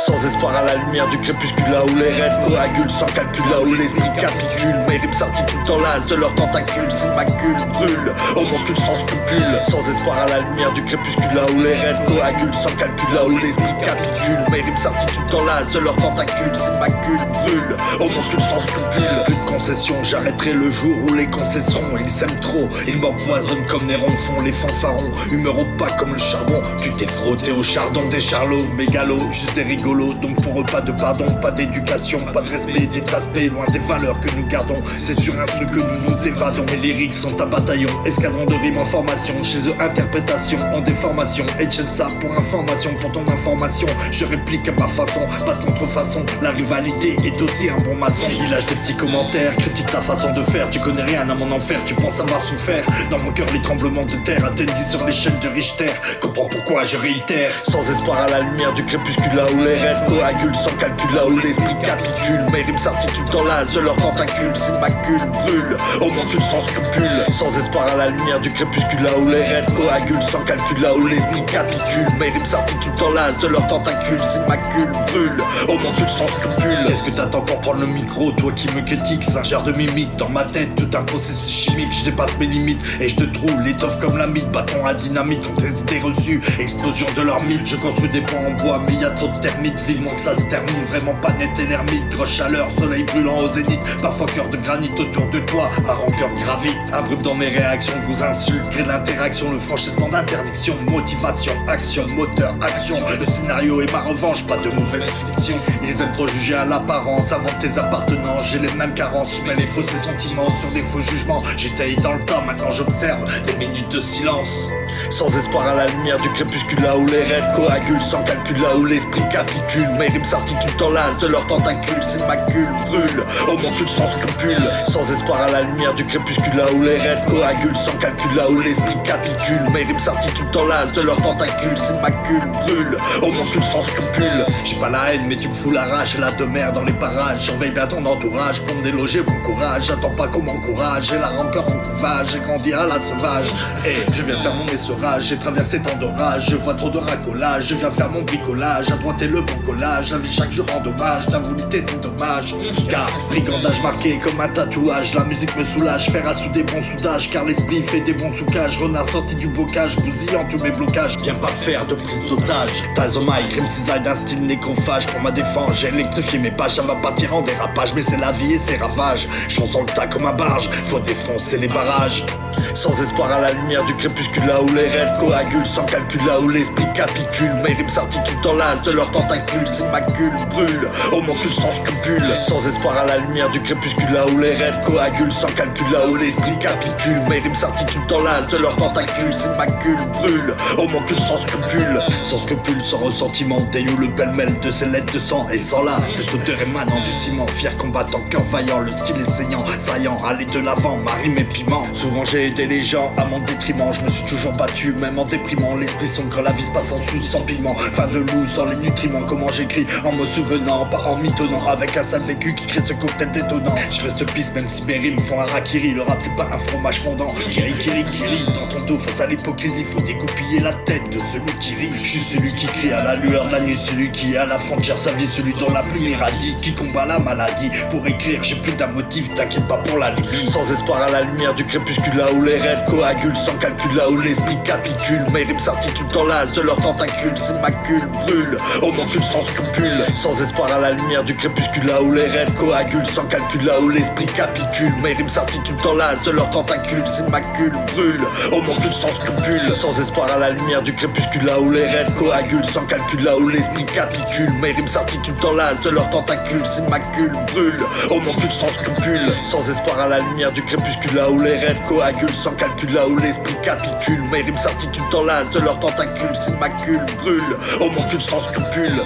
Sans espoir à la lumière du crépuscule, là où les rêves coagulent sans calcul, là où l'esprit capitule. Mes rimes s'articulent dans l'as de leurs tentacules, s'immaculent, brûlent, homoncule sans scrupule. Sans espoir à la lumière du crépuscule, là où les rêves coagulent sans calcul, là où l'esprit capitule. Mes rimes s'articulent dans l'as de leurs tentacules, s'immaculent, brûlent, homoncule sans scrupule. Plus de concessions, j'arrêterai le jour où les concesseront. Ils s'aiment trop, ils m'empoisonnent comme Néron font les fanfarons. Humeur opaque comme le charbon, tu t'es frotté au chardon. Des charlots, mégalos, juste des rigolos. Donc pour eux pas de pardon, pas d'éducation, pas de respect, des aspects loin des valeurs que nous gardons. C'est sur un truc que nous nous évadons. Mes lyrics sont un bataillon, escadron de rimes en formation. Chez eux interprétation en déformation. Et ça pour information, pour ton information. Je réplique à ma façon, pas de contrefaçon. La rivalité est aussi un bon maçon. Il lâche des petits commentaires, critique ta façon de faire. Tu connais rien à mon enfer, tu penses avoir souffert. Dans mon cœur les tremblements de terre atteignent 10 sur l'échelle de Richter. Comprends pourquoi je réitère. Sans espoir à la lumière du crépuscule, là où les rêves coagulent sans calcul, là où l'esprit capitule. Mes rimes s'articulent dans l'as de leurs tentacules, s'immaculent, brûlent, homoncule sans scrupule. Sans espoir à la lumière du crépuscule, là où les rêves coagulent sans calcul, là où l'esprit capitule. Mes rimes s'articulent dans l'as de leurs tentacules, s'immaculent, brûlent, homoncule sans scrupule. Qu'est-ce que t'attends pour prendre le micro, toi qui me critiques? C'est un genre de mimique dans ma tête, tout un processus chimique. Je dépasse mes limites et je te trouve l'étoffe comme la mythe. Bâton à dynamite contre les idées reçues, explosion de leur mythe. Je construis des ponts en bois mais y a trop de termites. Vivement que ça se termine, vraiment pas net et l'ermite. Grosse chaleur, soleil brûlant au zénith. Parfois cœur de granit autour de toi, ma rancœur gravite. Abrupt dans mes réactions, je vous insulte, crée de l'interaction. Le franchissement d'interdiction, motivation, action, moteur, action. Le scénario est ma revanche, pas de mauvaise fiction. Ils aiment trop juger à l'apparence avant tes appartenances. J'ai les mêmes carences, mais les fausses sentiments sur des faux jugements. J'étais dans le temps, maintenant j'observe des minutes de silence. Sans espoir à la lumière du crépuscule, là où les rêves coagulent sans calcul, là où l'esprit capitule. Mes rimes s'articulent dans l'as de leurs tentacules, s'immaculent, brûlent, homoncule sans scrupule. Sans espoir à la lumière du crépuscule, là où les rêves coagulent sans calcul, là où l'esprit capitule. Mes rimes s'articulent dans l'as de leurs tentacules, s'immaculent, brûlent, homoncule sans scrupule. J'ai pas la haine mais tu me fous la rage, la de mer dans les parages. Surveille bien ton entourage pour me déloger bon courage. J'attends pas qu'on m'encourage, j'ai la rancœur en couvage. J'ai grandi à la sauvage, et je viens faire mon essorage. J'ai traversé tant d'orages, je vois trop de racolage. Je viens faire mon bricolage, à droite et le bon collage. La vie chaque jour en dommage, ta volonté c'est dommage. Car brigandage marqué comme un tatouage. La musique me soulage, faire à souder bon soudage. Car l'esprit fait des bons soucages. Renard sorti du bocage, bousillant tous mes blocages. Viens pas faire de prise d'otage. Tazomai, crime cisaille d'un style nécrophage. Pour ma défense, j'ai électrifié mes pages. Ça va partir en dérapage, mais c'est la vie et ses ravages. Je fonce dans le tas comme un barge, faut défoncer les barrages. Sans espoir à la lumière du crépuscule, là où les rêves coagulent sans calcul, là où l'esprit capitule. Mes rimes s'articulent dans l'as de leurs tentacules, s'immaculent, brûlent, homoncule sans scrupule. Sans espoir à la lumière du crépuscule, là où les rêves coagulent sans calcul, là où l'esprit capitule. Mes rimes s'articulent dans l'as de leurs tentacules, s'immaculent, brûlent, homoncule sans scrupule. Sans scrupule, sans ressentiment, dénoue le pêle-mêle de ces lettres de sang. Et sans là, cette odeur émanant du ciment. Fier combattant, cœur vaillant, le style est saignant, saillant, aller de l'avant, ma rime et piment. Souvent j'ai aidé les gens à mon détriment, je me suis toujours battu, même en déprimant. L'esprit sombre quand la vie se passe en sous, sans piment. Fin de loup, sans les nutriments, comment j'écris en me souvenant, pas en mitonnant. Avec un sale vécu qui crée ce cocktail détonnant. Je reste piste même si mes rimes font un harakiri. Le rap c'est pas un fromage fondant. Kiri kiri kiri, dans ton dos face à l'hypocrisie, faut dégoupiller la tête de celui qui rit. Je suis celui qui crie à la lueur de la nuit, celui qui est à la frontière sa vie, celui dont la plume irradie, qui combat la maladie. Pour écrire j'ai plus d'un motif, t'inquiète pas pour la Libye. Sans espoir à la lumière du crépuscule, là où les rêves coagulent sans calcul, là où l'esprit capitule. Mes rimes s'articulent dans l'as de leurs tentacules, s'immaculent, brûlent, homoncule sans scrupule. Sans espoir à la lumière du crépuscule, là où les rêves coagulent sans calcul, là où l'esprit capitule. Mes rimes s'articulent dans l'as de leurs tentacules, s'immaculent, brûlent, homoncule sans scrupule. Sans espoir à la lumière du crépuscule, là où les rêves coagulent sans calcul, là où l'esprit capitule. Mes rimes s'articulent dans l'as de leurs tentacules, s'immaculent, brûlent, homoncule sans scrupule. Sans espoir à la lumière du crépuscule, là où les rêves coagulent sans calcul, là où l'esprit capitule. Mes rimes s'articulent dans l'as de leurs tentacules, s'immaculent, brûlent, homoncule sans scrupule.